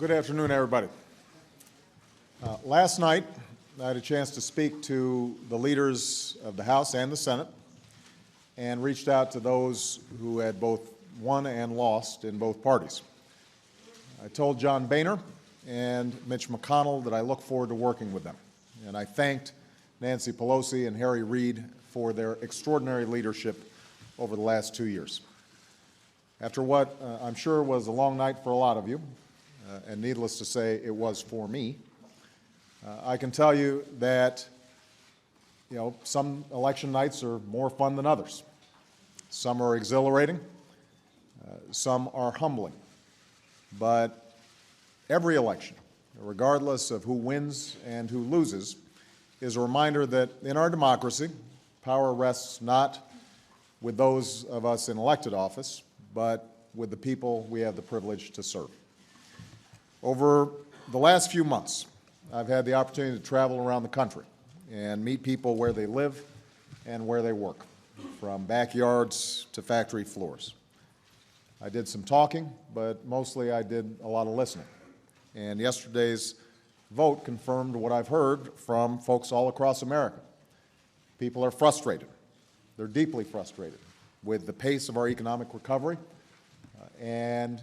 Good afternoon, everybody. Last night, I had a chance to speak to the leaders of the House and the Senate and reached out to those who had both won and lost in both parties. I told John Boehner and Mitch McConnell that I look forward to working with them, and I thanked Nancy Pelosi and Harry Reid for their extraordinary leadership over the last 2 years. After what I'm sure was a long night for a lot of you, and needless to say, it was for me, I can tell you that, some election nights are more fun than others. Some are exhilarating, some are humbling. But every election, regardless of who wins and who loses, is a reminder that in our democracy, power rests not with those of us in elected office, but with the people we have the privilege to serve. Over the last few months, I've had the opportunity to travel around the country and meet people where they live and where they work, from backyards to factory floors. I did some talking, but mostly I did a lot of listening. And yesterday's vote confirmed what I've heard from folks all across America. People are frustrated. They're deeply frustrated with the pace of our economic recovery and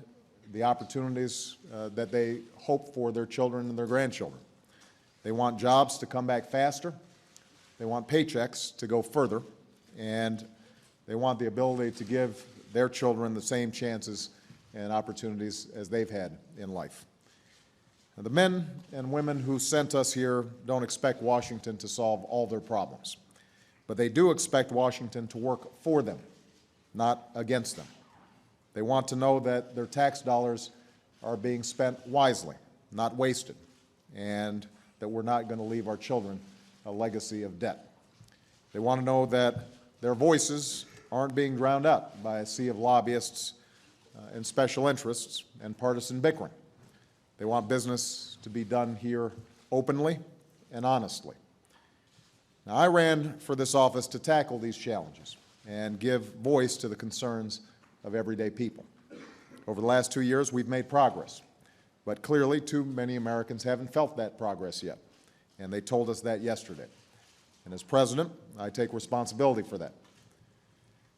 the opportunities that they hope for their children and their grandchildren. They want jobs to come back faster, they want paychecks to go further, and they want the ability to give their children the same chances and opportunities as they've had in life. Now, the men and women who sent us here don't expect Washington to solve all their problems, but they do expect Washington to work for them, not against them. They want to know that their tax dollars are being spent wisely, not wasted, and that we're not going to leave our children a legacy of debt. They want to know that their voices aren't being drowned out by a sea of lobbyists and special interests and partisan bickering. They want business to be done here openly and honestly. Now, I ran for this office to tackle these challenges and give voice to the concerns of everyday people. Over the last 2 years, we've made progress, but clearly too many Americans haven't felt that progress yet, and they told us that yesterday. And as president, I take responsibility for that.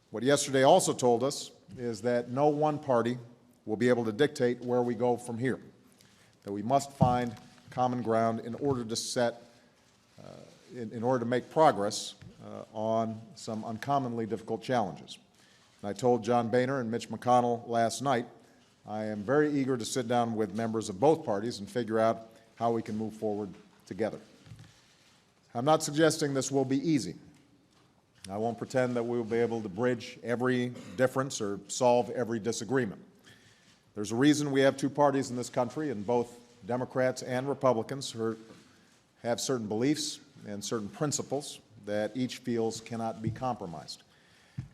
What yesterday also told us is that no one party will be able to dictate where we go from here, that we must find common ground in order to in order to make progress on some uncommonly difficult challenges. And I told John Boehner and Mitch McConnell last night, I am very eager to sit down with members of both parties and figure out how we can move forward together. I'm not suggesting this will be easy. I won't pretend that we will be able to bridge every difference or solve every disagreement. There's a reason we have two parties in this country, and both Democrats and Republicans have certain beliefs and certain principles that each feels cannot be compromised.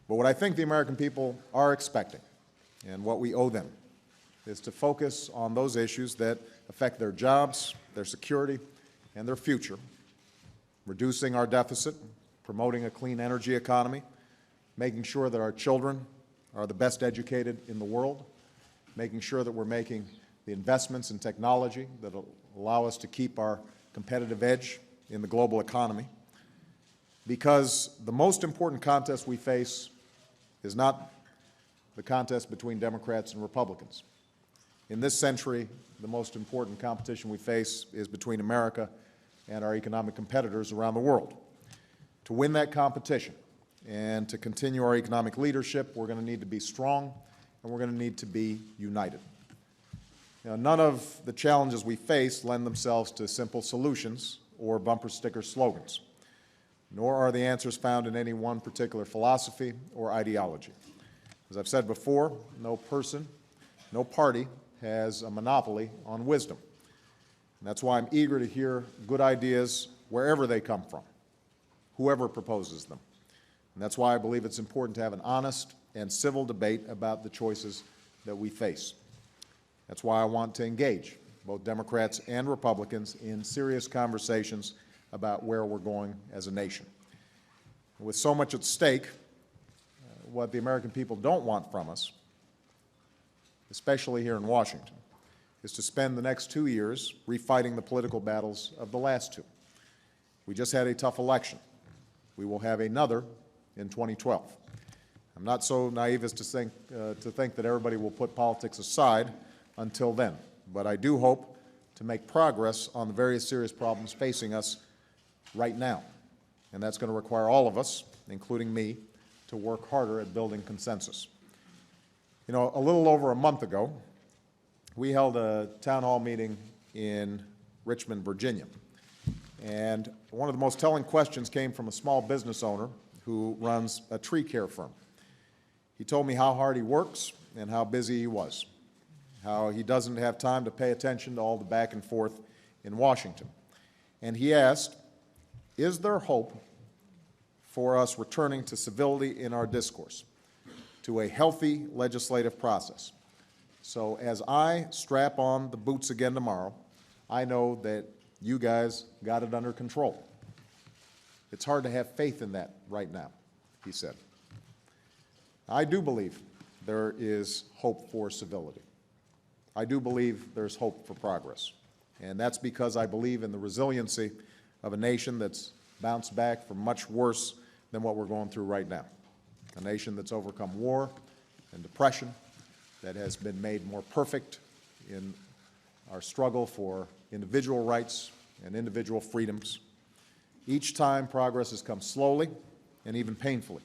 But what I think the American people are expecting, and what we owe them, is to focus on those issues that affect their jobs, their security, and their future, reducing our deficit, promoting a clean energy economy, making sure that our children are the best educated in the world, making sure that we're making the investments in technology that will allow us to keep our competitive edge in the global economy. Because the most important contest we face is not the contest between Democrats and Republicans. In this century, the most important competition we face is between America and our economic competitors around the world. To win that competition and to continue our economic leadership, we're going to need to be strong and we're going to need to be united. None of the challenges we face lend themselves to simple solutions or bumper sticker slogans, nor are the answers found in any one particular philosophy or ideology. As I've said before, no person, no party has a monopoly on wisdom. And that's why I'm eager to hear good ideas wherever they come from, whoever proposes them. And that's why I believe it's important to have an honest and civil debate about the choices that we face. That's why I want to engage both Democrats and Republicans in serious conversations about where we're going as a nation. With so much at stake, what the American people don't want from us, especially here in Washington, is to spend the next 2 years refighting the political battles of the last 2. We just had a tough election. We will have another in 2012. I'm not so naive as to think that everybody will put politics aside until then, but I do hope to make progress on the various serious problems facing us right now, and that's going to require all of us, including me, to work harder at building consensus. You know, a little over a month ago, we held a town hall meeting in Richmond, Virginia, and one of the most telling questions came from a small business owner who runs a tree care firm. He told me how hard he works and how busy he was, how he doesn't have time to pay attention to all the back and forth in Washington. And he asked, is there hope for us returning to civility in our discourse, to a healthy legislative process? So as I strap on the boots again tomorrow, I know that you guys got it under control. It's hard to have faith in that right now, he said. I do believe there is hope for civility. I do believe there's hope for progress. And that's because I believe in the resiliency of a nation that's bounced back from much worse than what we're going through right now. A nation that's overcome war and depression, that has been made more perfect in our struggle for individual rights and individual freedoms. Each time progress has come slowly and even painfully,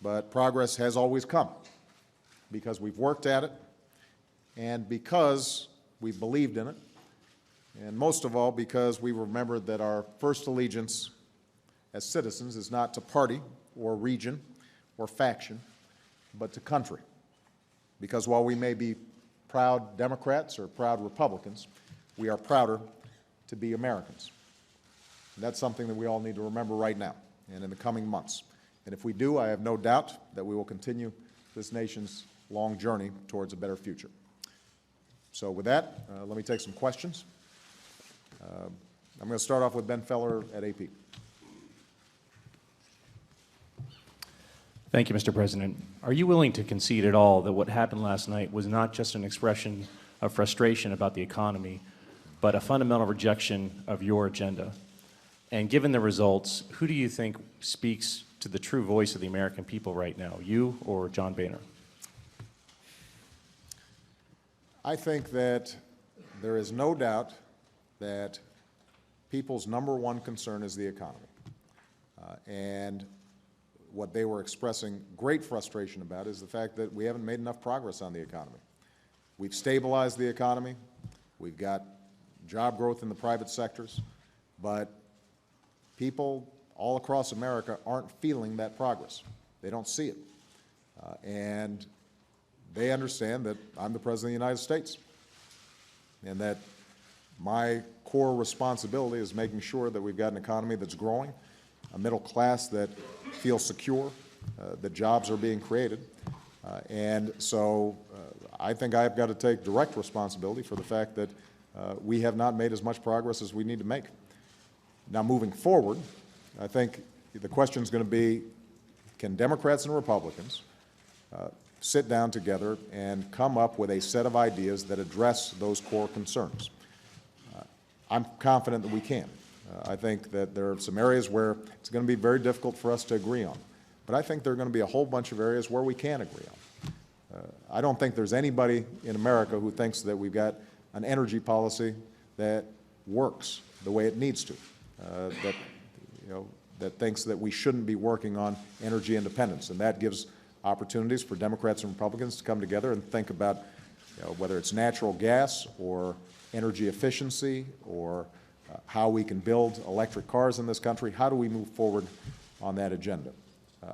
but progress has always come because we've worked at it and because we've believed in it, and most of all because we remembered that our first allegiance as citizens is not to party or region or faction, but to country. Because while we may be proud Democrats or proud Republicans, we are prouder to be Americans. And that's something that we all need to remember right now and in the coming months. And if we do, I have no doubt that we will continue this nation's long journey towards a better future. So with that, let me take some questions. I'm going to start off with Ben Feller at AP. Thank you, Mr. President. Are you willing to concede at all that what happened last night was not just an expression of frustration about the economy, but a fundamental rejection of your agenda? And given the results, who do you think speaks to the true voice of the American people right now, you or John Boehner? I think that there is no doubt that people's number one concern is the economy. And what they were expressing great frustration about is the fact that we haven't made enough progress on the economy. We've stabilized the economy. We've got job growth in the private sectors, but people all across America aren't feeling that progress. They don't see it. And they understand that I'm the President of the United States and that my core responsibility is making sure that we've got an economy that's growing, a middle class that feels secure, that jobs are being created. And so I think I've got to take direct responsibility for the fact that we have not made as much progress as we need to make. Now, moving forward, I think the question is going to be, can Democrats and Republicans sit down together and come up with a set of ideas that address those core concerns? I'm confident that we can. I think that there are some areas where it's going to be very difficult for us to agree on. But I think there are going to be a whole bunch of areas where we can agree on. I don't think there's anybody in America who thinks that we've got an energy policy that works the way it needs to, that thinks that we shouldn't be working on energy independence. And that gives opportunities for Democrats and Republicans to come together and think about whether it's natural gas or energy efficiency or how we can build electric cars in this country. How do we move forward on that agenda?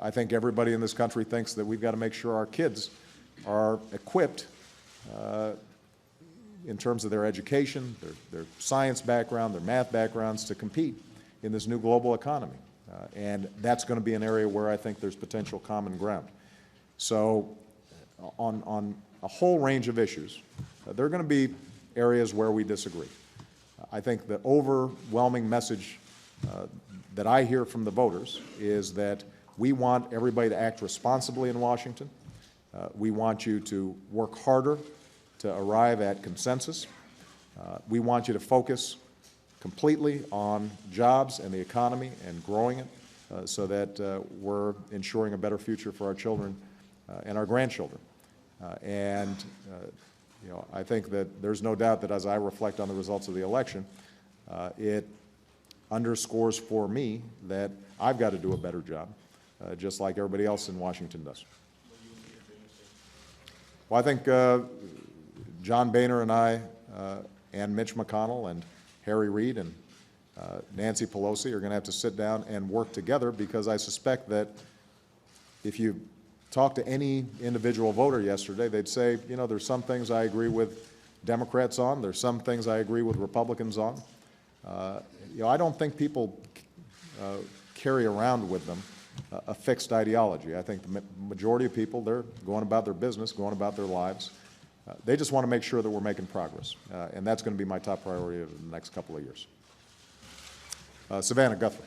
I think everybody in this country thinks that we've got to make sure our kids are equipped in terms of their education, their science background, their math backgrounds to compete in this new global economy. And that's going to be an area where I think there's potential common ground. So on a whole range of issues, there are going to be areas where we disagree. I think the overwhelming message that I hear from the voters is that we want everybody to act responsibly in Washington. We want you to work harder to arrive at consensus. We want you to focus completely on jobs and the economy and growing it so that we're ensuring a better future for our children and our grandchildren. You know, I think that there's no doubt that as I reflect on the results of the election, it underscores for me that I've got to do a better job, just like everybody else in Washington does. Well, I think John Boehner and I and Mitch McConnell and Harry Reid and Nancy Pelosi are going to have to sit down and work together, because I suspect that if you talk to any individual voter yesterday, they'd say, you know, there's some things I agree with Democrats on, there's some things I agree with Republicans on. You know, I don't think people carry around with them a fixed ideology. I think the majority of people, they're going about their business, going about their lives. They just want to make sure that we're making progress, and that's going to be my top priority over the next couple of years. Savannah Guthrie.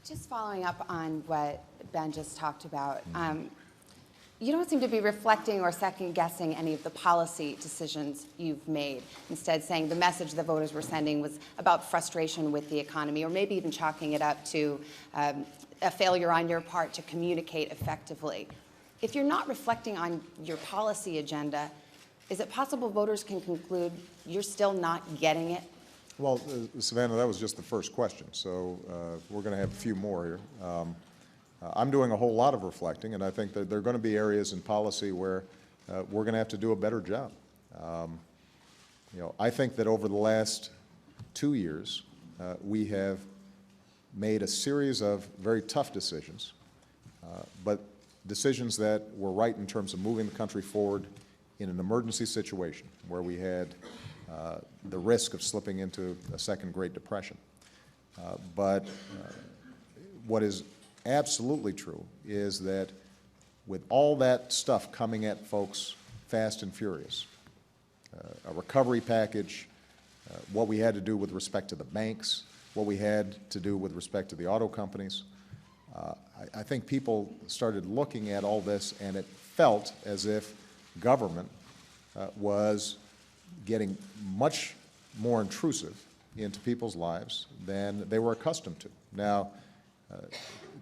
Just following up on what Ben just talked about, you don't seem to be reflecting or second-guessing any of the policy decisions you've made, instead saying the message the voters were sending was about frustration with the economy, or maybe even chalking it up to a failure on your part to communicate effectively. If you're not reflecting on your policy agenda, is it possible voters can conclude you're still not getting it? Well, Savannah, that was just the first question, so we're going to have a few more here. I'm doing a whole lot of reflecting, and I think that there are going to be areas in policy where we're going to have to do a better job. You know, I think that over the last 2 years, we have made a series of very tough decisions, but decisions that were right in terms of moving the country forward in an emergency situation where we had the risk of slipping into a second Great Depression. But what is absolutely true is that with all that stuff coming at folks fast and furious, a recovery package, what we had to do with respect to the banks, what we had to do with respect to the auto companies, I think people started looking at all this, and it felt as if government was getting much more intrusive into people's lives than they were accustomed to. Now,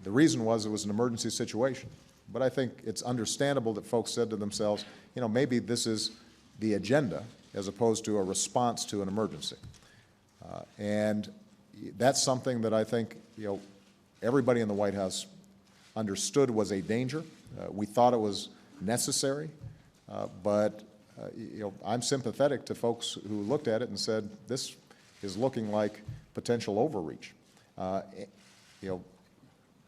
the reason was it was an emergency situation, but I think it's understandable that folks said to themselves, you know, maybe this is the agenda as opposed to a response to an emergency. And that's something that I think, you know, everybody in the White House understood was a danger. We thought it was necessary, but you know, I'm sympathetic to folks who looked at it and said, this is looking like potential overreach. You know,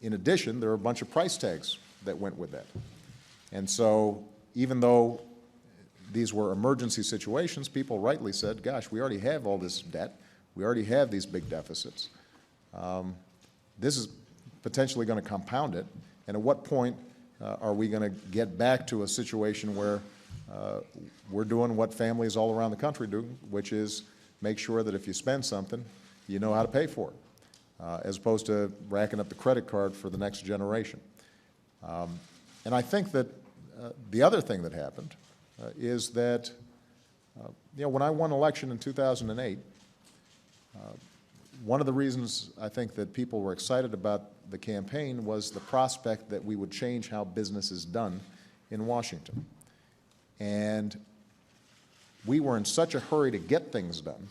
in addition, there are a bunch of price tags that went with that. And so even though these were emergency situations, people rightly said, gosh, we already have all this debt. We already have these big deficits. This is potentially going to compound it. And at what point are we going to get back to a situation where we're doing what families all around the country do, which is make sure that if you spend something, you know how to pay for it, as opposed to racking up the credit card for the next generation. And I think that the other thing that happened is that, you know, when I won election in 2008, one of the reasons I think that people were excited about the campaign was the prospect that we would change how business is done in Washington. And we were in such a hurry to get things done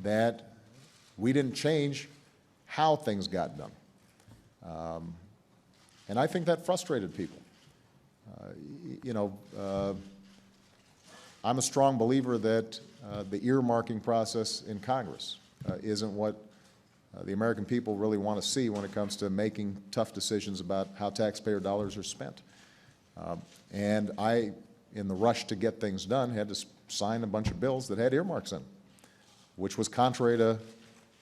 that we didn't change how things got done. And I think that frustrated people. You know, I'm a strong believer that the earmarking process in Congress isn't what the American people really want to see when it comes to making tough decisions about how taxpayer dollars are spent. And I, in the rush to get things done, had to sign a bunch of bills that had earmarks in them, which was contrary to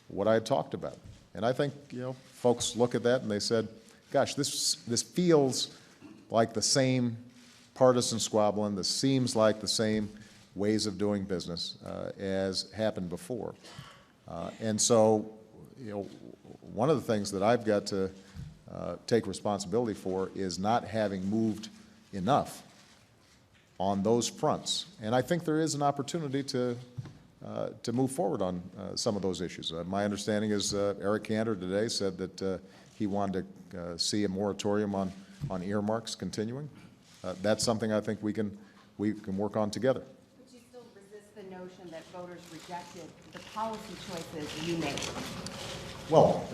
what I had talked about. And I think, you know, folks look at that and they said, gosh, this feels like the same partisan squabbling, this seems like the same ways of doing business as happened before. And so, you know, one of the things that I've got to take responsibility for is not having moved enough on those fronts. And I think there is an opportunity to move forward on some of those issues. My understanding is Eric Cantor today said that he wanted to see a moratorium on earmarks continuing. That's something I think we can work on together. But you still resist the notion that voters rejected the policy choices you made? Well,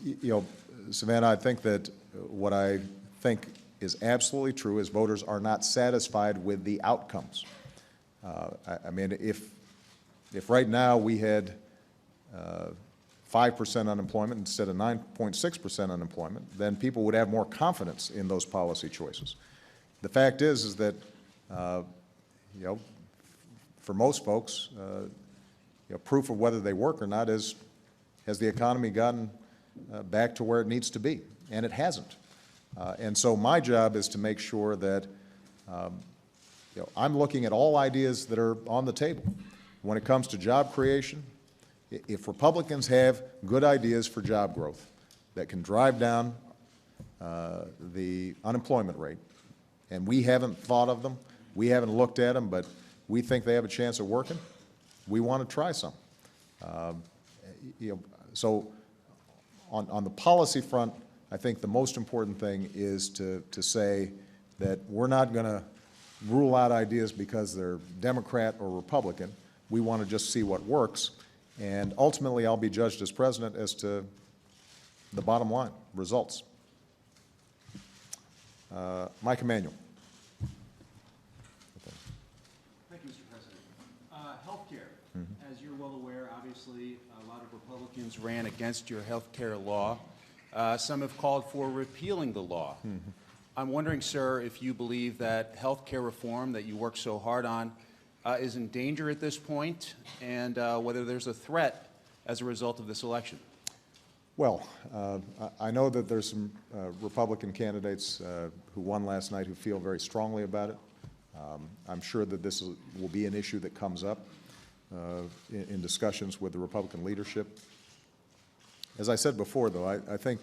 you know, Savannah, I think that what I think is absolutely true is voters are not satisfied with the outcomes. I mean, if right now we had 5% unemployment instead of 9.6% unemployment, then people would have more confidence in those policy choices. The fact is that, you know, for most folks, you know, proof of whether they work or not is, has the economy gotten back to where it needs to be? And it hasn't. And so my job is to make sure that, you know, I'm looking at all ideas that are on the table. When it comes to job creation, if Republicans have good ideas for job growth that can drive down the unemployment rate, and we haven't thought of them, we haven't looked at them, but we think they have a chance of working, we want to try some. You know, so on the policy front, I think the most important thing is to say that we're not going to rule out ideas because they're Democrat or Republican. We want to just see what works, and ultimately I'll be judged as president as to the bottom line, results. Mike Emanuel. Thank you, Mr. President. Healthcare, as you're well aware, obviously a lot of Republicans ran against your healthcare law. Some have called for repealing the law. I'm wondering, sir, if you believe that healthcare reform that you work so hard on is in danger at this point, and whether there's a threat as a result of this election. Well, I know that there's some Republican candidates who won last night who feel very strongly about it. I'm sure that this will be an issue that comes up in discussions with the Republican leadership. As I said before, though, I think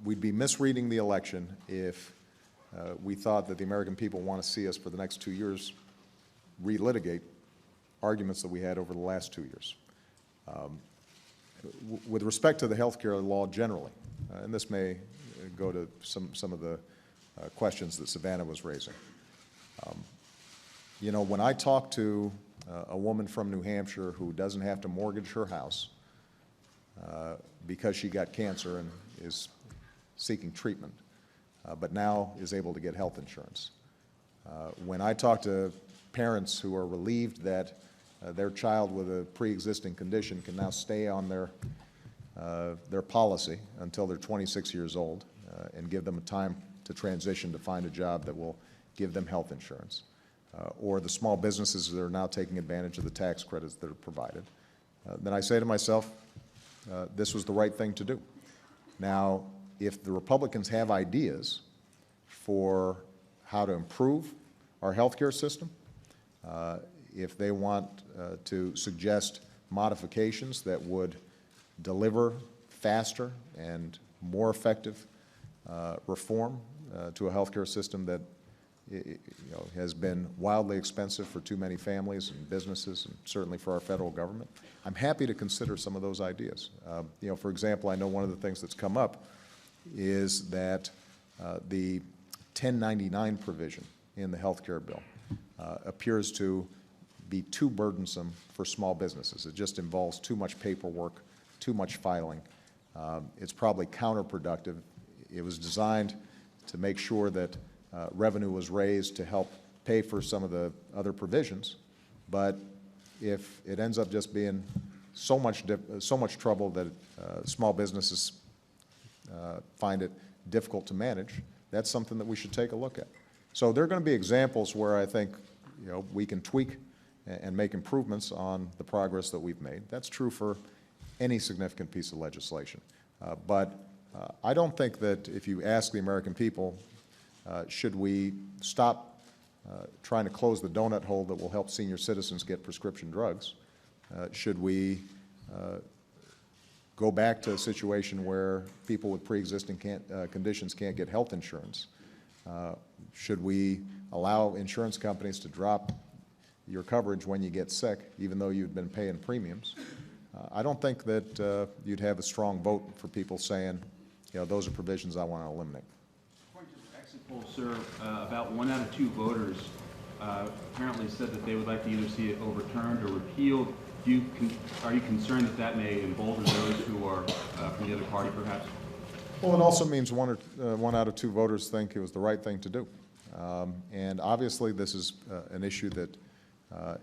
we'd be misreading the election if we thought that the American people want to see us for the next 2 years relitigate arguments that we had over the last 2 years. With respect to the health care law generally, and this may go to some of the questions that Savannah was raising. You know, when I talk to a woman from New Hampshire who doesn't have to mortgage her house because she got cancer and is seeking treatment, but now is able to get health insurance. When I talk to parents who are relieved that their child with a pre-existing condition can now stay on their policy until they're 26 years old and give them a time to transition to find a job that will give them health insurance, or the small businesses that are now taking advantage of the tax credits that are provided, then I say to myself, this was the right thing to do. Now, if the Republicans have ideas for how to improve our health care system, if they want to suggest modifications that would deliver faster and more effective reform to a health care system that has been wildly expensive for too many families and businesses, and certainly for our federal government, I'm happy to consider some of those ideas. For example, I know one of the things that's come up is that the 1099 provision in the health care bill appears to be too burdensome for small businesses. It just involves too much paperwork, too much filing. It's probably counterproductive. It was designed to make sure that revenue was raised to help pay for some of the other provisions, but if it ends up just being so much trouble that small businesses find it difficult to manage, that's something that we should take a look at. So there are going to be examples where I think we can tweak and make improvements on the progress that we've made. That's true for any significant piece of legislation. But I don't think that if you ask the American people, should we stop trying to close the donut hole that will help senior citizens get prescription drugs? Should we go back to a situation where people with pre-existing conditions can't get health insurance? Should we allow insurance companies to drop your coverage when you get sick, even though you've been paying premiums, I don't think that you'd have a strong vote for people saying, those are provisions I want to eliminate. According to the exit poll, sir, about 1 out of 2 voters apparently said that they would like to either see it overturned or repealed. Are you concerned that that may embolden those who are from the other party, perhaps? Well, it also means 1 out of 2 voters think it was the right thing to do. And obviously, this is an issue that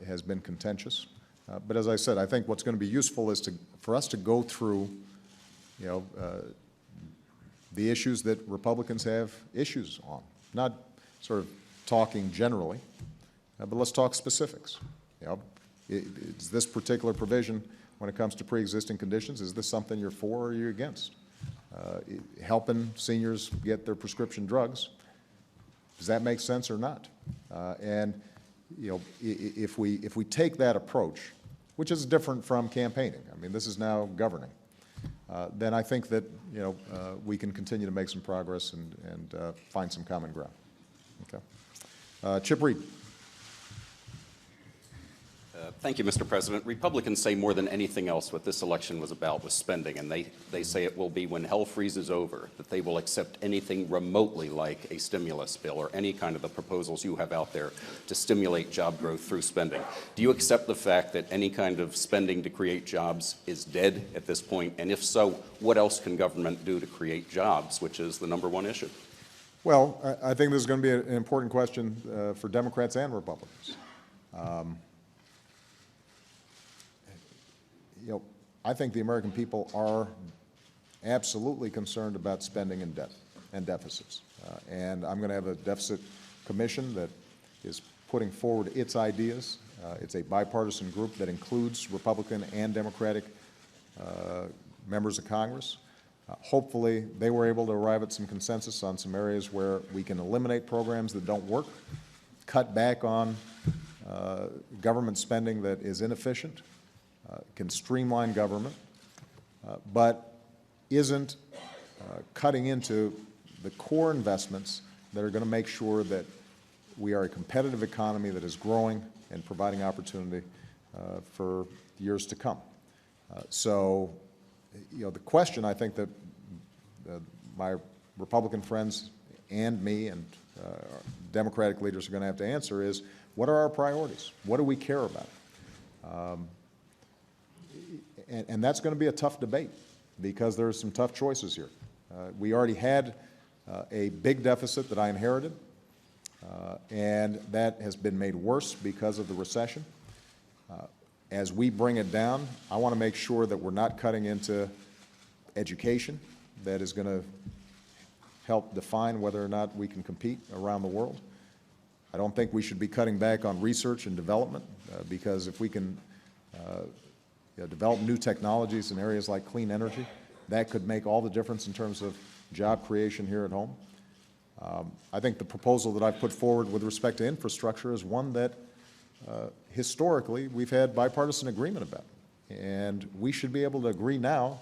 has been contentious. But as I said, I think what's going to be useful is for us to go through, the issues that Republicans have issues on, not sort of talking generally, but let's talk specifics. Is this particular provision, when it comes to pre-existing conditions, is this something you're for or are you against? Helping seniors get their prescription drugs, does that make sense or not? And if we take that approach, which is different from campaigning, I mean, this is now governing, then I think that we can continue to make some progress and find some common ground. Okay, Chip Reed. Thank you, Mr. President. Republicans say more than anything else what this election was about was spending, and they say it will be when hell freezes over that they will accept anything remotely like a stimulus bill or any kind of the proposals you have out there to stimulate job growth through spending. Do you accept the fact that any kind of spending to create jobs is dead at this point? And if so, what else can government do to create jobs, which is the #1 issue? Well, I think this is going to be an important question for Democrats and Republicans. I think the American people are absolutely concerned about spending and debt and deficits. And I'm going to have a deficit commission that is putting forward its ideas. It's a bipartisan group that includes Republican and Democratic members of Congress. Hopefully, they were able to arrive at some consensus on some areas where we can eliminate programs that don't work, cut back on government spending that is inefficient, can streamline government, but isn't cutting into the core investments that are going to make sure that we are a competitive economy that is growing and providing opportunity for years to come. So, the question I think that my Republican friends and me and Democratic leaders are going to have to answer is, what are our priorities? What do we care about? And that's going to be a tough debate because there are some tough choices here. We already had a big deficit that I inherited, and that has been made worse because of the recession. As we bring it down, I want to make sure that we're not cutting into education that is going to help define whether or not we can compete around the world. I don't think we should be cutting back on research and development because if we can develop new technologies in areas like clean energy, that could make all the difference in terms of job creation here at home. I think the proposal that I've put forward with respect to infrastructure is one that historically we've had bipartisan agreement about. And we should be able to agree now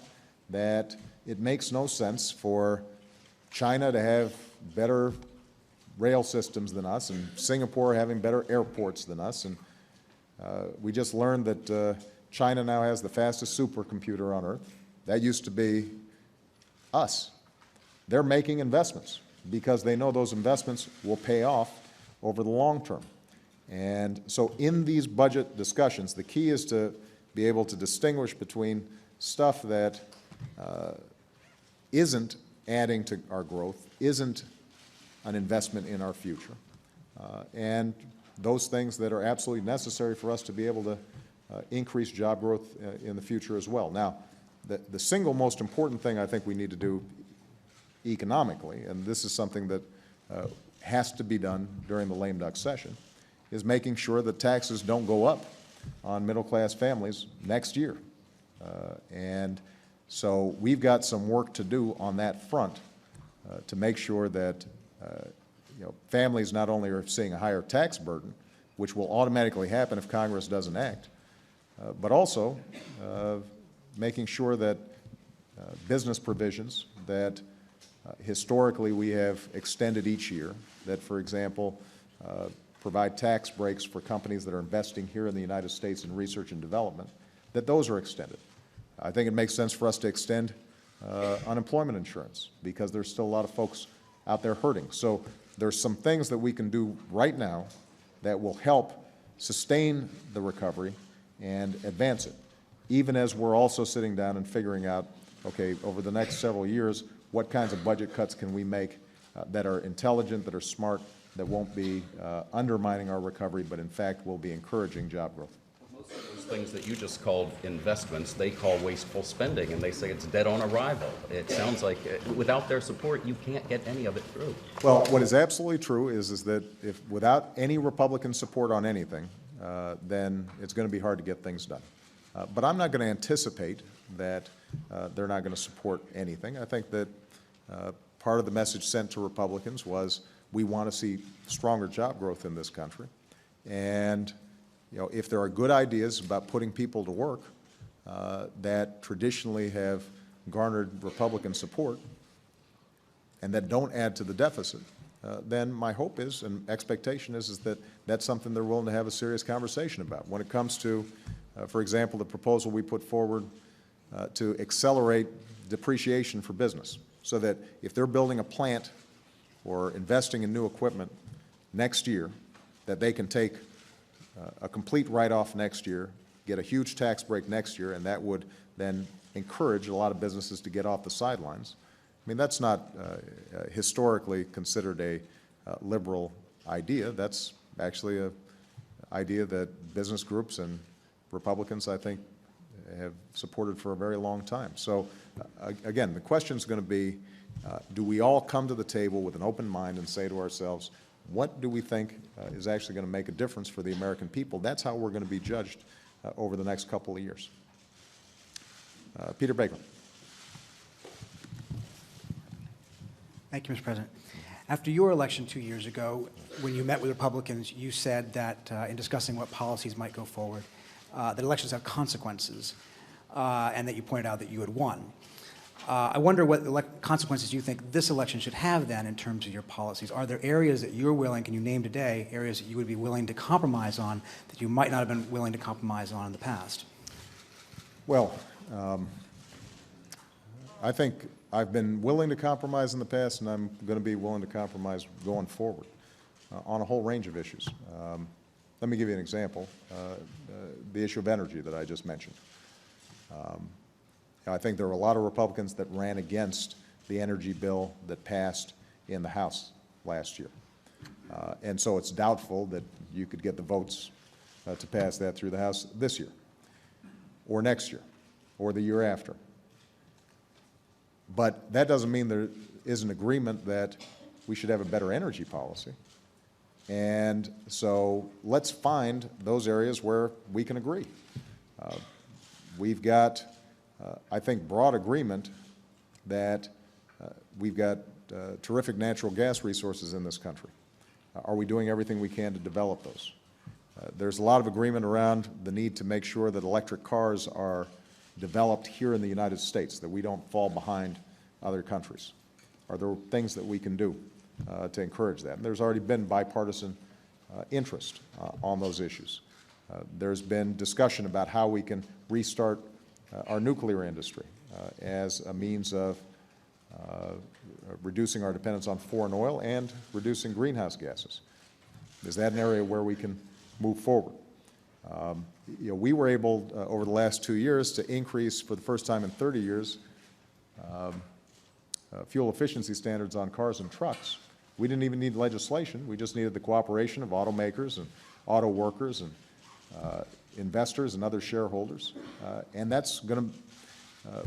that it makes no sense for China to have better rail systems than us and Singapore having better airports than us. And we just learned that China now has the fastest supercomputer on Earth. That used to be us. They're making investments because they know those investments will pay off over the long term. And so in these budget discussions, the key is to be able to distinguish between stuff that isn't adding to our growth, isn't an investment in our future, and those things that are absolutely necessary for us to be able to increase job growth in the future as well. Now, the single most important thing I think we need to do economically, and this is something that has to be done during the lame duck session, is making sure that taxes don't go up on middle-class families next year. And so we've got some work to do on that front to make sure that families not only are seeing a higher tax burden, which will automatically happen if Congress doesn't act, but also making sure that business provisions that historically we have extended each year, that, for example, provide tax breaks for companies that are investing here in the United States in research and development, that those are extended. I think it makes sense for us to extend unemployment insurance because there's still a lot of folks out there hurting. So there's some things that we can do right now that will help sustain the recovery and advance it, even as we're also sitting down and figuring out, okay, over the next several years, what kinds of budget cuts can we make that are intelligent, that are smart, that won't be undermining our recovery, but in fact will be encouraging job growth. Most of those things that you just called investments, they call wasteful spending, and they say it's dead on arrival. It sounds like without their support, you can't get any of it through. Well, what is absolutely true is that if without any Republican support on anything, then it's going to be hard to get things done. But I'm not going to anticipate that they're not going to support anything. I think that part of the message sent to Republicans was we want to see stronger job growth in this country. And if there are good ideas about putting people to work that traditionally have garnered Republican support and that don't add to the deficit, then my hope is and expectation is that that's something they're willing to have a serious conversation about. When it comes to, for example, the proposal we put forward to accelerate depreciation for business, so that if they're building a plant or investing in new equipment next year, that they can take a complete write-off next year, get a huge tax break next year, and that would then encourage a lot of businesses to get off the sidelines. I mean, that's not historically considered a liberal idea. That's actually an idea that business groups and Republicans, I think, have supported for a very long time. So, again, the question is going to be, do we all come to the table with an open mind and say to ourselves, what do we think is actually going to make a difference for the American people? That's how we're going to be judged over the next couple of years. Peter Baker. Thank you, Mr. President. After your election 2 years ago, when you met with Republicans, you said that in discussing what policies might go forward, that elections have consequences, and that you pointed out that you had won. I wonder what consequences you think this election should have then in terms of your policies. Are there areas that you're willing, can you name today, areas that you would be willing to compromise on that you might not have been willing to compromise on in the past? Well, I think I've been willing to compromise in the past, and I'm going to be willing to compromise going forward on a whole range of issues. Let me give you an example, the issue of energy that I just mentioned. I think there were a lot of Republicans that ran against the energy bill that passed in the House last year. And so it's doubtful that you could get the votes to pass that through the House this year, or next year, or the year after. But that doesn't mean there is an agreement that we should have a better energy policy. And so let's find those areas where we can agree. We've got, I think, broad agreement that we've got terrific natural gas resources in this country. Are we doing everything we can to develop those? There's a lot of agreement around the need to make sure that electric cars are developed here in the United States, that we don't fall behind other countries. Are there things that we can do to encourage that? And there's already been bipartisan interest on those issues. There's been discussion about how we can restart our nuclear industry as a means of reducing our dependence on foreign oil and reducing greenhouse gases. Is that an area where we can move forward? We were able, over the last 2 years, to increase, for the first time in 30 years, fuel efficiency standards on cars and trucks. We didn't even need legislation. We just needed the cooperation of automakers and auto workers and investors and other shareholders. And that's going to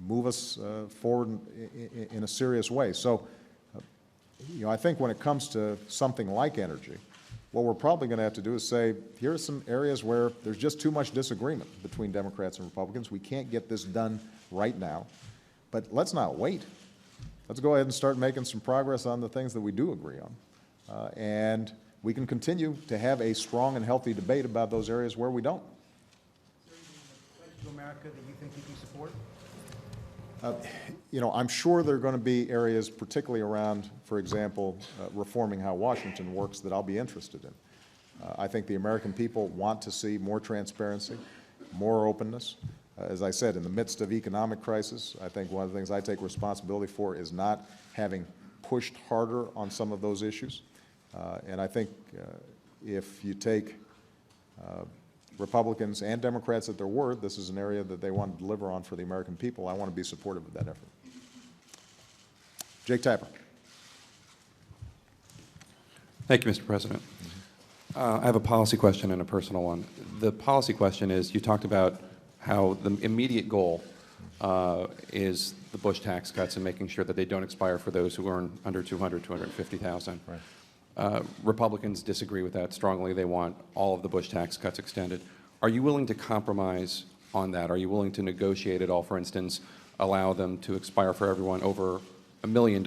move us forward in a serious way. So, I think when it comes to something like energy, what we're probably going to have to do is say, here are some areas where there's just too much disagreement between Democrats and Republicans. We can't get this done right now. But let's not wait. Let's go ahead and start making some progress on the things that we do agree on. And we can continue to have a strong and healthy debate about those areas where we don't. Is there anything in the Pledge to America that you think you can support? You know, I'm sure there are going to be areas, particularly around, for example, reforming how Washington works, that I'll be interested in. I think the American people want to see more transparency, more openness. As I said, in the midst of economic crisis, I think one of the things I take responsibility for is not having pushed harder on some of those issues. And I think if you take Republicans and Democrats at their word, this is an area that they want to deliver on for the American people. I want to be supportive of that effort. Jake Tapper. Thank you, Mr. President. I have a policy question and a personal one. The policy question is, you talked about how the immediate goal is the Bush tax cuts and making sure that they don't expire for those who earn under $200,000, $250,000. Right. Republicans disagree with that strongly. They want all of the Bush tax cuts extended. Are you willing to compromise on that? Are you willing to negotiate at all, for instance, allow them to expire for everyone over $1 million?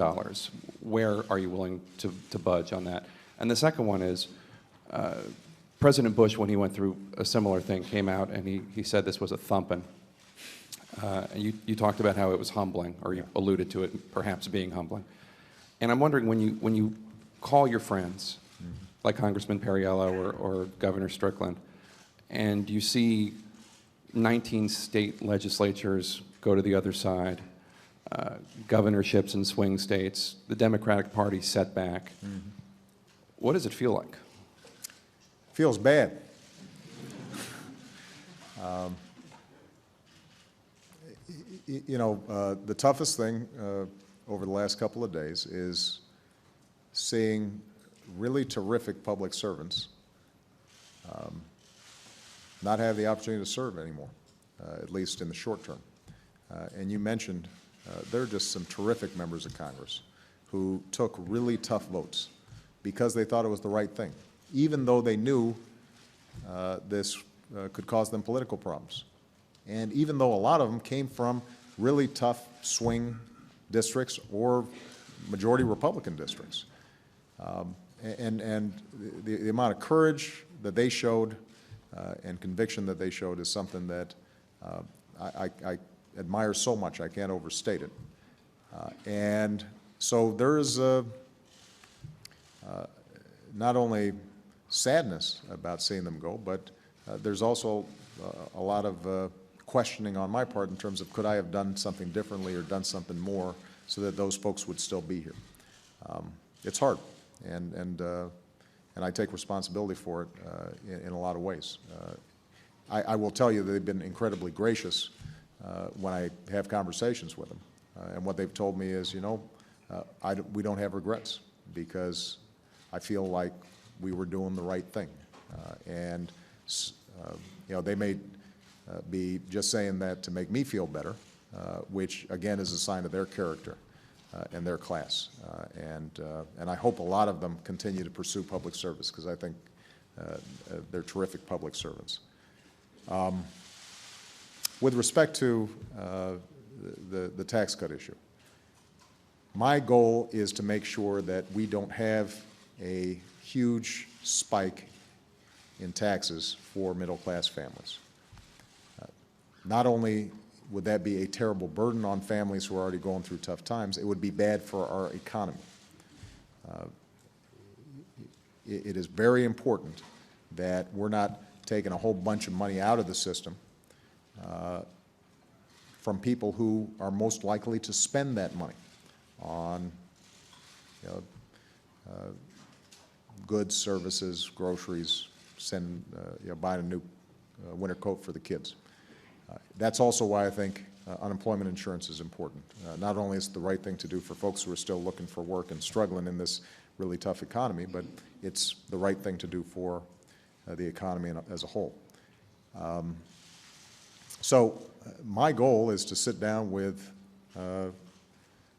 Where are you willing to budge on that? And the second one is, President Bush, when he went through a similar thing, came out and he said this was a thumping. And you talked about how it was humbling, or you alluded to it perhaps being humbling. And I'm wondering, when you call your friends, like Congressman Perriello or Governor Strickland, and you see 19 state legislatures go to the other side, governorships in swing states, the Democratic Party set back, what does it feel like? Feels bad. You know, the toughest thing over the last couple of days is seeing really terrific public servants not have the opportunity to serve anymore, at least in the short term. And you mentioned there are just some terrific members of Congress who took really tough votes because they thought it was the right thing, even though they knew this could cause them political problems. And even though a lot of them came from really tough swing districts or majority Republican districts. And the amount of courage that they showed and conviction that they showed is something that I admire so much, I can't overstate it. And so there is not only sadness about seeing them go, but there's also a lot of questioning on my part in terms of could I have done something differently or done something more so that those folks would still be here. It's hard, and I take responsibility for it in a lot of ways. I will tell you that they've been incredibly gracious when I have conversations with them, and what they've told me is, you know, we don't have regrets because I feel like we were doing the right thing, and you know, they may be just saying that to make me feel better, which again is a sign of their character and their class. And I hope a lot of them continue to pursue public service because I think they're terrific public servants. With respect to the tax cut issue, my goal is to make sure that we don't have a huge spike in taxes for middle-class families. Not only would that be a terrible burden on families who are already going through tough times, it would be bad for our economy. It is very important that we're not taking a whole bunch of money out of the system from people who are most likely to spend that money on, you know, goods, services, groceries, you know, buying a new winter coat for the kids. That's also why I think unemployment insurance is important. Not only is it the right thing to do for folks who are still looking for work and struggling in this really tough economy, but it's the right thing to do for the economy as a whole. So my goal is to sit down with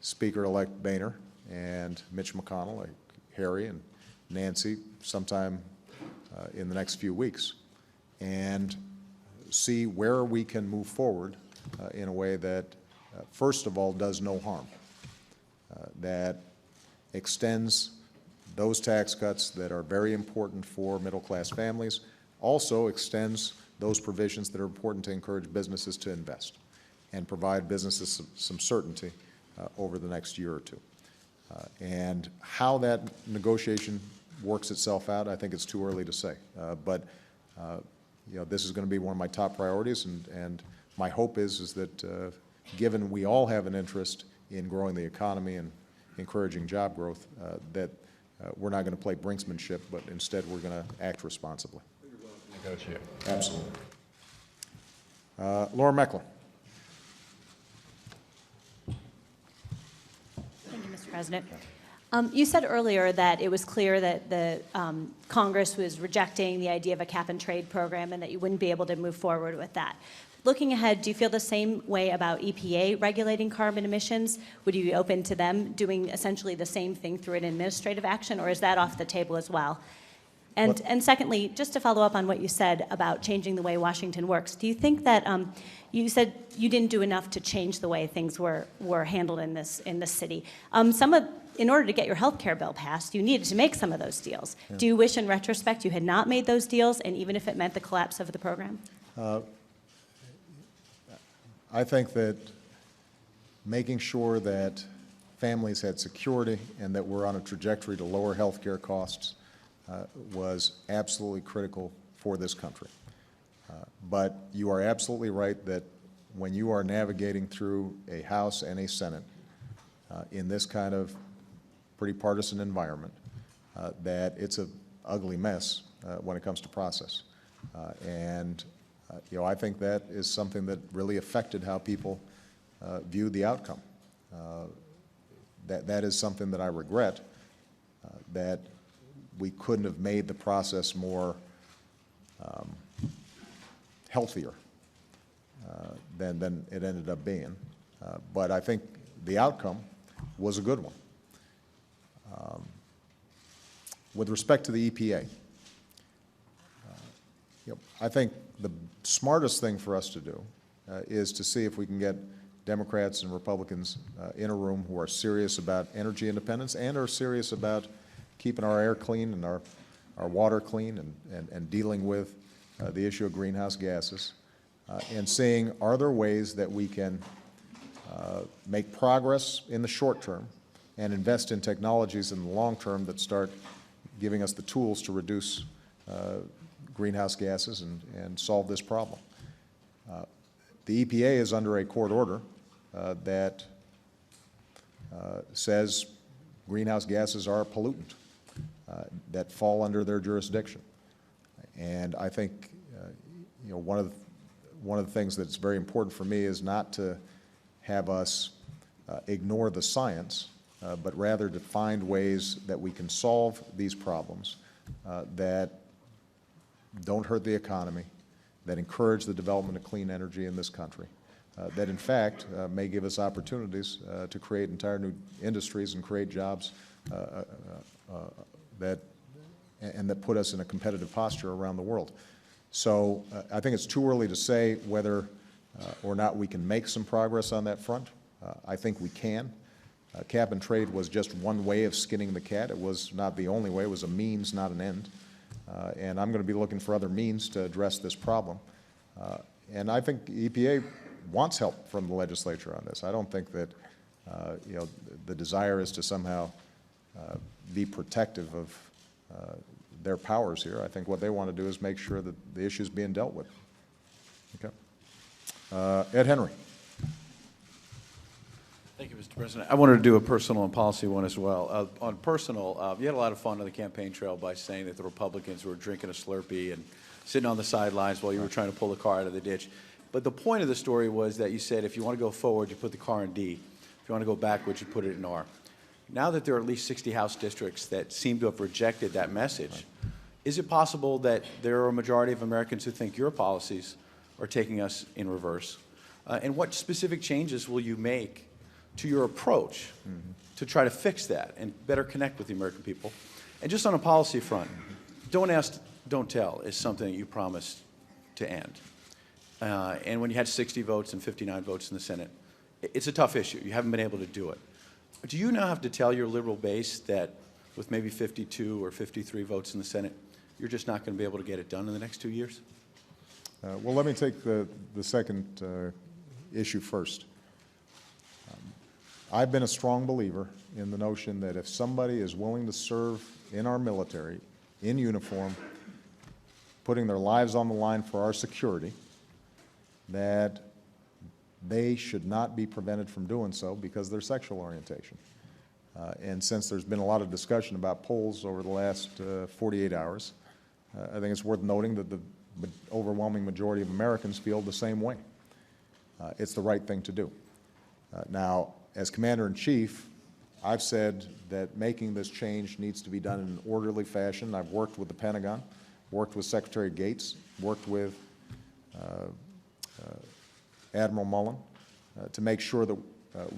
Speaker-elect Boehner and Mitch McConnell, like Harry and Nancy, sometime in the next few weeks, and see where we can move forward in a way that, first of all, does no harm, that extends those tax cuts that are very important for middle-class families, also extends those provisions that are important to encourage businesses to invest. and provide businesses some certainty over the next year or two. And how that negotiation works itself out, I think it's too early to say. But this is going to be one of my top priorities, and my hope is that given we all have an interest in growing the economy and encouraging job growth, that we're not going to play brinksmanship, but instead we're going to act responsibly. Negotiate. Absolutely. Laura Meckler. Thank you, Mr. President. You said earlier that it was clear that the Congress was rejecting the idea of a cap-and-trade program and that you wouldn't be able to move forward with that. Looking ahead, do you feel the same way about EPA regulating carbon emissions? Would you be open to them doing essentially the same thing through an administrative action, or is that off the table as well? And secondly, just to follow up on what you said about changing the way Washington works, do you think that you said you didn't do enough to change the way things were handled in this city? In order to get your health care bill passed, you needed to make some of those deals. Yeah. Do you wish, in retrospect, you had not made those deals, and even if it meant the collapse of the program? I think that making sure that families had security and that we're on a trajectory to lower health care costs was absolutely critical for this country. But you are absolutely right that when you are navigating through a House and a Senate in this kind of pretty partisan environment, that it's an ugly mess when it comes to process. I think that is something that really affected how people viewed the outcome. That is something that I regret, that we couldn't have made the process more healthier than it ended up being. But I think the outcome was a good one. With respect to the EPA, I think the smartest thing for us to do is to see if we can get Democrats and Republicans in a room who are serious about energy independence and are serious about keeping our air clean and our water clean and dealing with the issue of greenhouse gases, and seeing are there ways that we can make progress in the short term and invest in technologies in the long term that start giving us the tools to reduce greenhouse gases and solve this problem. The EPA is under a court order that says greenhouse gases are a pollutant that fall under their jurisdiction. And I think one of the things that's very important for me is not to have us ignore the science, but rather to find ways that we can solve these problems that don't hurt the economy, that encourage the development of clean energy in this country, that in fact may give us opportunities to create entire new industries and create jobs that put us in a competitive posture around the world. So I think it's too early to say whether or not we can make some progress on that front. I think we can. Cap and trade was just one way of skinning the cat. It was not the only way. It was a means, not an end. And I'm going to be looking for other means to address this problem. And I think EPA wants help from the legislature on this. I don't think that the desire is to somehow be protective of their powers here. I think what they want to do is make sure that the issue is being dealt with. Okay. Ed Henry. Thank you, Mr. President. I wanted to do a personal and policy one as well. On personal, you had a lot of fun on the campaign trail by saying that the Republicans were drinking a Slurpee and sitting on the sidelines while you were trying to pull the car out of the ditch. But the point of the story was that you said if you want to go forward, you put the car in D. If you want to go backwards, you put it in R. Now that there are at least 60 House districts that seem to have rejected that message, is it possible that there are a majority of Americans who think your policies are taking us in reverse? And what specific changes will you make to your approach to try to fix that and better connect with the American people? And just on a policy front, don't ask, don't tell is something that you promised to end. And when you had 60 votes and 59 votes in the Senate, it's a tough issue. You haven't been able to do it. But do you now have to tell your liberal base that with maybe 52 or 53 votes in the Senate, you're just not going to be able to get it done in the next 2 years? Well, let me take the second issue first. I've been a strong believer in the notion that if somebody is willing to serve in our military, in uniform, putting their lives on the line for our security, that they should not be prevented from doing so because of their sexual orientation. And since there's been a lot of discussion about polls over the last 48 hours, I think it's worth noting that the overwhelming majority of Americans feel the same way. It's the right thing to do. Now, as Commander-in-Chief, I've said that making this change needs to be done in an orderly fashion. I've worked with the Pentagon, worked with Secretary Gates, worked with Admiral Mullen to make sure that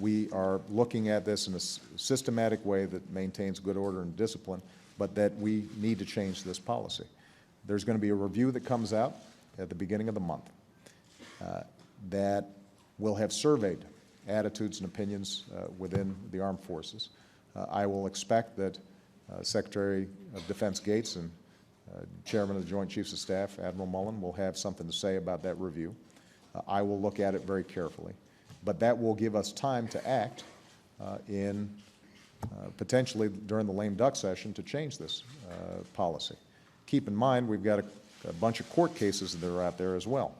we are looking at this in a systematic way that maintains good order and discipline, but that we need to change this policy. There's going to be a review that comes out at the beginning of the month that will have surveyed attitudes and opinions within the armed forces. I will expect that Secretary of Defense Gates and Chairman of the Joint Chiefs of Staff, Admiral Mullen, will have something to say about that review. I will look at it very carefully. But that will give us time to act in potentially during the lame duck session to change this policy. Keep in mind, we've got a bunch of court cases that are out there as well.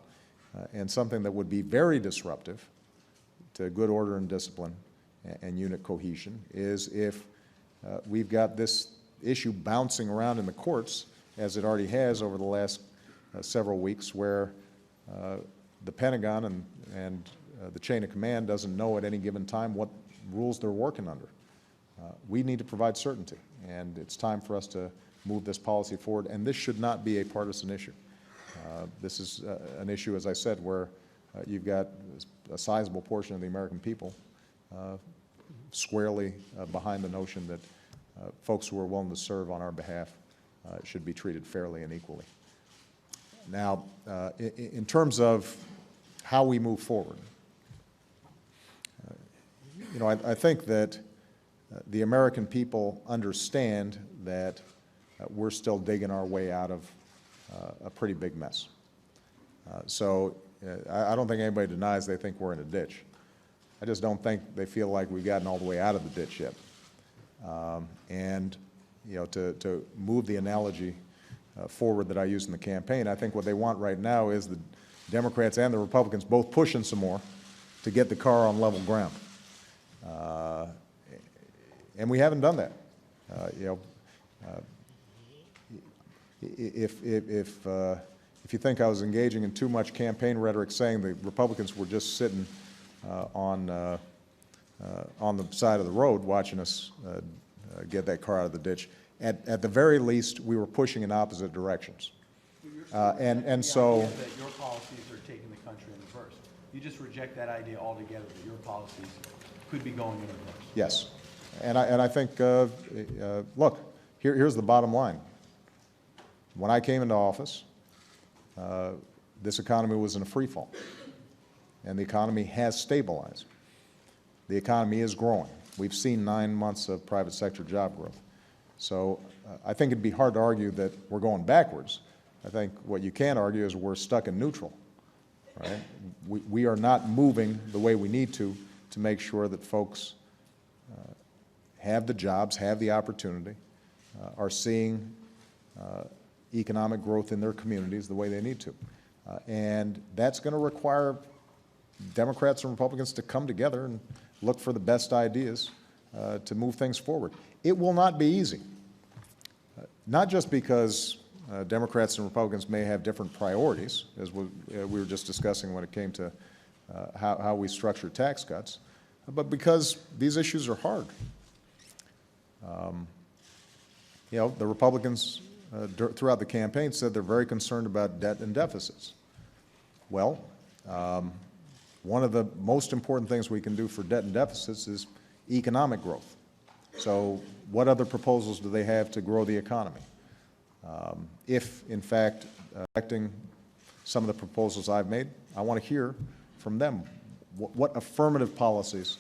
And something that would be very disruptive to good order and discipline and unit cohesion is if we've got this issue bouncing around in the courts, as it already has over the last several weeks, where the Pentagon and the chain of command doesn't know at any given time what rules they're working under. We need to provide certainty, and it's time for us to move this policy forward, and this should not be a partisan issue. This is an issue, as I said, where you've got a sizable portion of the American people squarely behind the notion that folks who are willing to serve on our behalf should be treated fairly and equally. Now, in terms of how we move forward, you know, I think that the American people understand that we're still digging our way out of a pretty big mess. So I don't think anybody denies they think we're in a ditch. I just don't think they feel like we've gotten all the way out of the ditch yet. And, you know, to move the analogy forward that I used in the campaign, I think what they want right now is the Democrats and the Republicans both pushing some more to get the car on level ground. And we haven't done that. You know, if you think I was engaging in too much campaign rhetoric saying the Republicans were just sitting on the side of the road watching us get that car out of the ditch, at the very least, we were pushing in opposite directions. And so that your policies are taking the country in reverse. You just reject that idea altogether, that your policies could be going in reverse. yes. And I think, look, here's the bottom line. When I came into office, this economy was in a free fall, and the economy has stabilized. The economy is growing. We've seen 9 months of private sector job growth. So I think it'd be hard to argue that we're going backwards. I think what you can argue is we're stuck in neutral, right? We are not moving the way we need to make sure that folks have the jobs, have the opportunity, are seeing economic growth in their communities the way they need to. And that's going to require Democrats and Republicans to come together and look for the best ideas to move things forward. It will not be easy, not just because Democrats and Republicans may have different priorities, as we were just discussing when it came to how we structure tax cuts, but because these issues are hard. You know, the Republicans throughout the campaign said they're very concerned about debt and deficits. Well, one of the most important things we can do for debt and deficits is economic growth. So what other proposals do they have to grow the economy? If, in fact, affecting some of the proposals I've made, I want to hear from them. What affirmative policies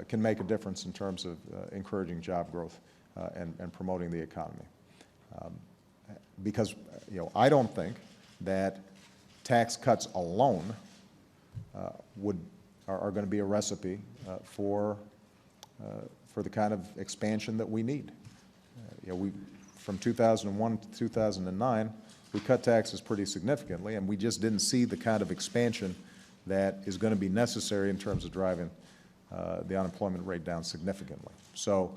can make a difference in terms of encouraging job growth and promoting the economy? Because, you know, I don't think that tax cuts alone are going to be a recipe for the kind of expansion that we need. From 2001 to 2009, we cut taxes pretty significantly, and we just didn't see the kind of expansion that is going to be necessary in terms of driving the unemployment rate down significantly. So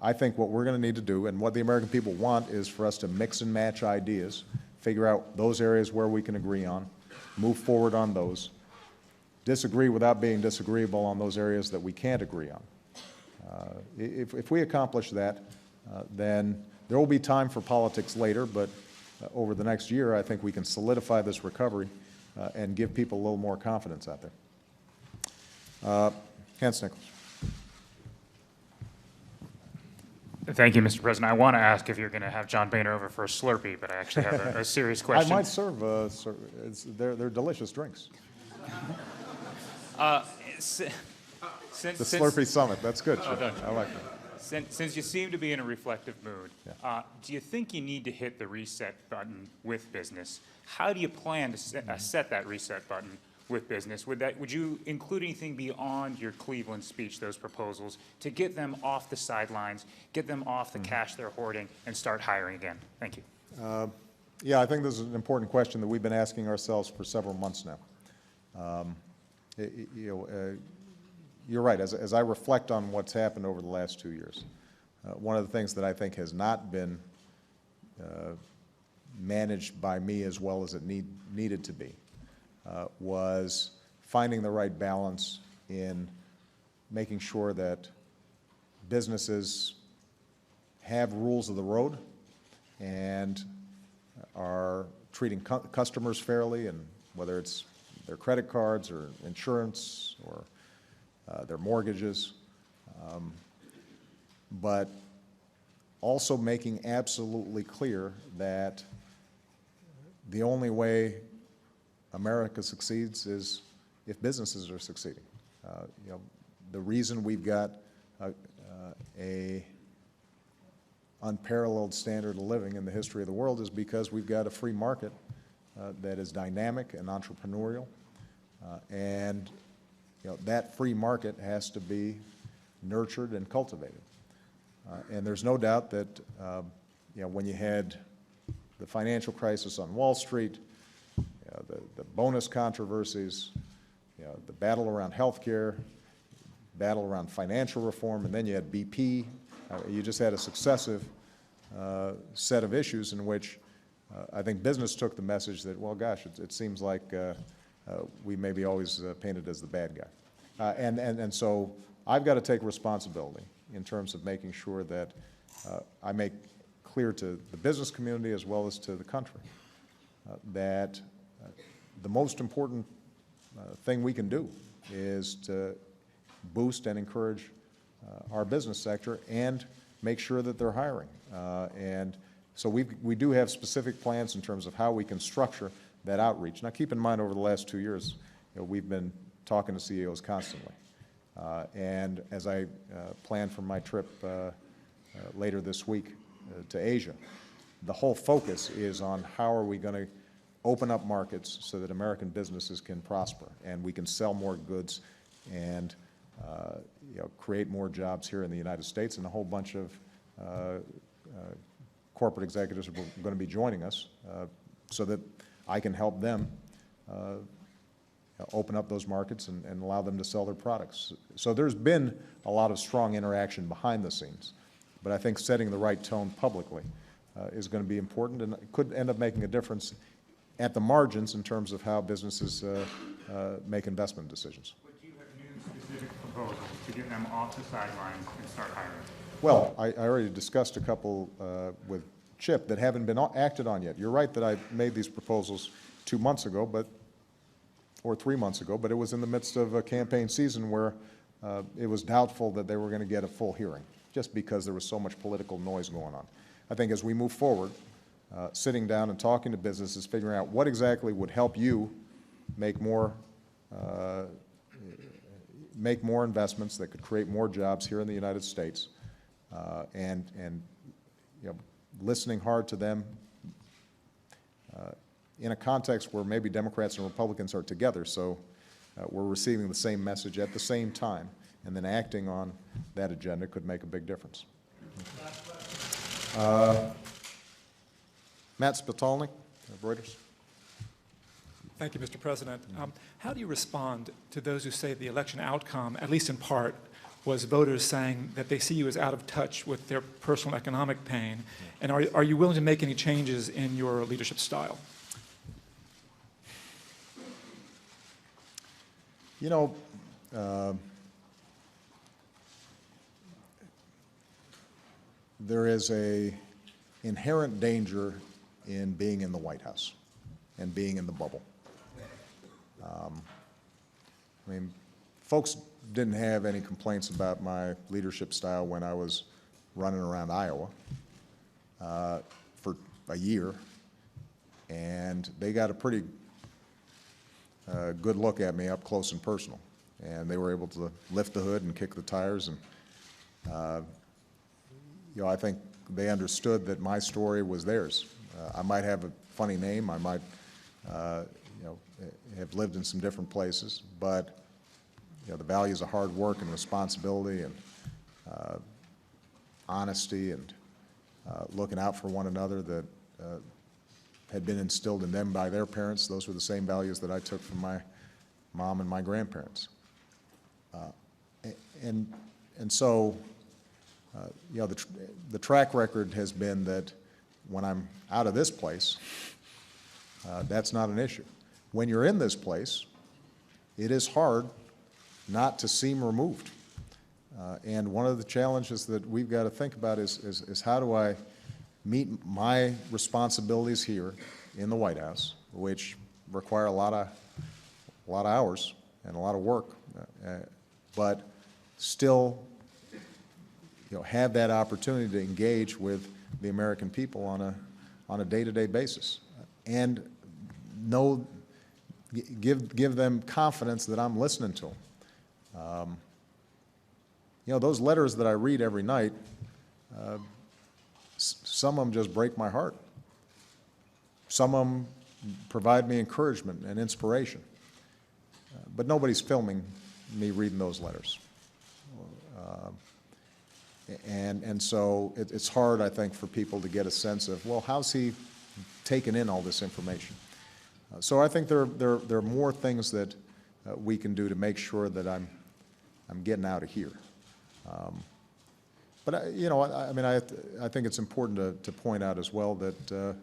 I think what we're going to need to do, and what the American people want, is for us to mix and match ideas, figure out those areas where we can agree on, move forward on those, disagree without being disagreeable on those areas that we can't agree on. If we accomplish that, then there will be time for politics later, but over the next year, I think we can solidify this recovery and give people a little more confidence out there. Hans Nichols. Thank you, Mr. President. I want to ask if you're going to have John Boehner over for a Slurpee, but I actually have a serious question. I might serve, they're delicious drinks. The Slurpee Summit, that's good. I like that. Since you seem to be in a reflective mood, do you think you need to hit the reset button with business? How do you plan to set that reset button with business? Would you include anything beyond your Cleveland speech, those proposals, to get them off the sidelines, get them off the cash they're hoarding, and start hiring again? Thank you. Yeah, I think this is an important question that we've been asking ourselves for several months now. You're right. As I reflect on what's happened over the last 2 years, one of the things that I think has not been managed by me as well as it needed to be was finding the right balance in making sure that businesses have rules of the road and are treating customers fairly, and whether it's their credit cards or insurance or their mortgages, but also making absolutely clear that the only way America succeeds is if businesses are succeeding. The reason we've got a unparalleled standard of living in the history of the world is because we've got a free market that is dynamic and entrepreneurial, and that free market has to be nurtured and cultivated. And there's no doubt that when you had the financial crisis on Wall Street, the bonus controversies, the battle around health care, battle around financial reform, and then you had BP, you just had a successive set of issues in which I think business took the message that, well, gosh, it seems like we may be always painted as the bad guy. And so I've got to take responsibility in terms of making sure that I make clear to the business community as well as to the country that the most important thing we can do is to boost and encourage our business sector and make sure that they're hiring. And so we do have specific plans in terms of how we can structure that outreach. Now, keep in mind, over the last 2 years, we've been talking to CEOs constantly. And as I plan for my trip later this week to Asia, the whole focus is on how are we going to open up markets so that American businesses can prosper and we can sell more goods and create more jobs here in the United States. And a whole bunch of corporate executives are going to be joining us so that I can help them open up those markets and allow them to sell their products. So there's been a lot of strong interaction behind the scenes, but I think setting the right tone publicly is going to be important, and it could end up making a difference at the margins in terms of how businesses make investment decisions. But do you have new specific proposals to get them off the sidelines and start hiring? Well, I already discussed a couple with Chip that haven't been acted on yet. You're right that I made these proposals 2 months ago, or 3 months ago, but it was in the midst of a campaign season where it was doubtful that they were going to get a full hearing, just because there was so much political noise going on. I think as we move forward, sitting down and talking to businesses, figuring out what exactly would help you make more investments that could create more jobs here in the United States, and listening hard to them in a context where maybe Democrats and Republicans are together. So we're receiving the same message at the same time, and then acting on that agenda could make a big difference. Matt Spitalnik, Reuters. Thank you, Mr. President. How do you respond to those who say the election outcome, at least in part, was voters saying that they see you as out of touch with their personal economic pain? And are you willing to make any changes in your leadership style? You know, there is an inherent danger in being in the White House and being in the bubble. I mean, folks didn't have any complaints about my leadership style when I was running around Iowa for a year, and they got a pretty good look at me up close and personal, and they were able to lift the hood and kick the tires, and you know, I think they understood that my story was theirs. I might have a funny name, I might you know, have lived in some different places, but you know, the values of hard work and responsibility and honesty and looking out for one another that had been instilled in them by their parents, those were the same values that I took from my mom and my grandparents. And so, you know, the track record has been that when I'm out of this place, that's not an issue. When you're in this place, it is hard not to seem removed. And one of the challenges that we've got to think about is how do I meet my responsibilities here in the White House, which require a lot of hours and a lot of work, but still, you know, have that opportunity to engage with the American people on a day-to-day basis, and give them confidence that I'm listening to them. You know, those letters that I read every night, some of them just break my heart. Some of them provide me encouragement and inspiration. But nobody's filming me reading those letters. And so it's hard, I think, for people to get a sense of, well, how's he taken in all this information? So I think there are more things that we can do to make sure that I'm getting out of here. But you know, I mean, I think it's important to point out as well that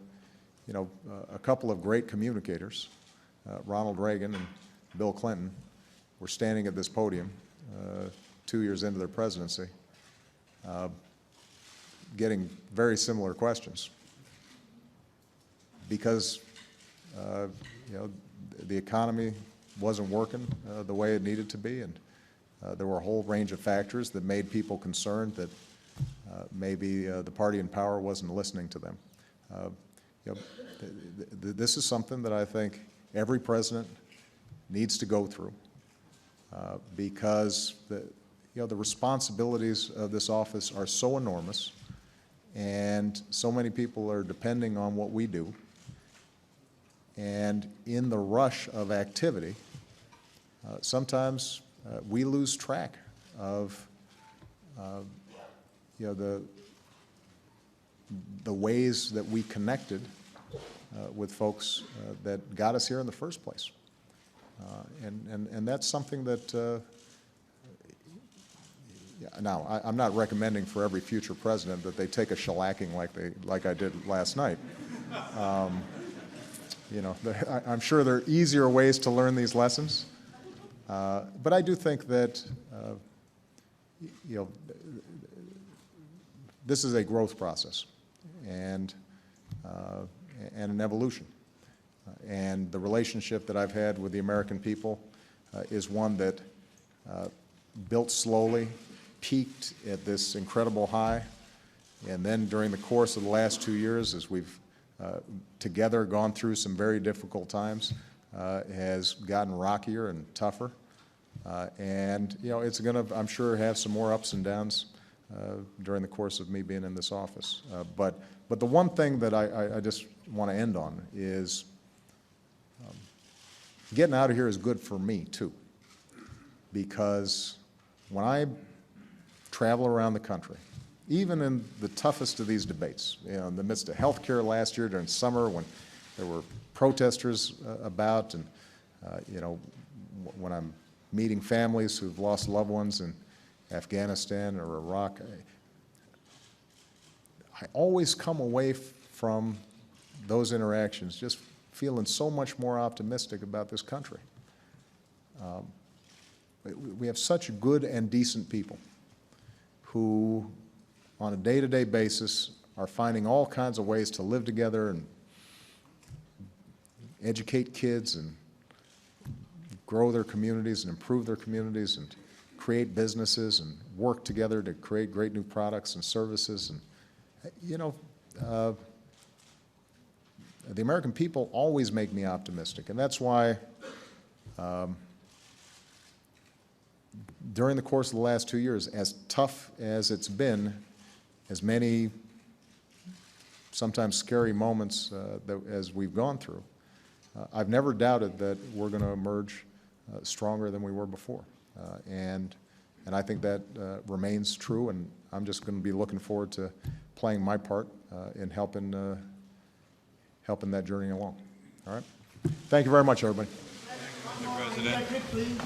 you know, a couple of great communicators, Ronald Reagan and Bill Clinton, were standing at this podium 2 years into their presidency, getting very similar questions because you know, the economy wasn't working the way it needed to be, and there were a whole range of factors that made people concerned that maybe the party in power wasn't listening to them. You know, this is something that I think every president needs to go through because you know, the responsibilities of this office are so enormous, and so many people are depending on what we do. And in the rush of activity, sometimes we lose track of you know, the ways that we connected with folks that got us here in the first place. And that's something that now, I'm not recommending for every future president that they take a shellacking like I did last night. You know, I'm sure there are easier ways to learn these lessons, but I do think that you know, this is a growth process and an evolution. And the relationship that I've had with the American people is one that built slowly, peaked at this incredible high, and then during the course of the last 2 years, as we've together gone through some very difficult times, has gotten rockier and tougher. And you know, it's going to, I'm sure, have some more ups and downs during the course of me being in this office. But the one thing that I just want to end on is getting out of here is good for me too. because when I travel around the country, even in the toughest of these debates, you know, in the midst of health care last year during summer when there were protesters about, and, you know, when I'm meeting families who've lost loved ones in Afghanistan or Iraq, I always come away from those interactions just feeling so much more optimistic about this country. We have such good and decent people who, on a day-to-day basis, are finding all kinds of ways to live together and educate kids and grow their communities and improve their communities and create businesses and work together to create great new products and services. And, you know, the American people always make me optimistic, and that's why during the course of the last 2 years, as tough as it's been, as many sometimes scary moments as we've gone through, I've never doubted that we're going to emerge stronger than we were before. And I think that remains true, and I'm just going to be looking forward to playing my part in helping that journey along. All right? Thank you very much, everybody. Mr. President.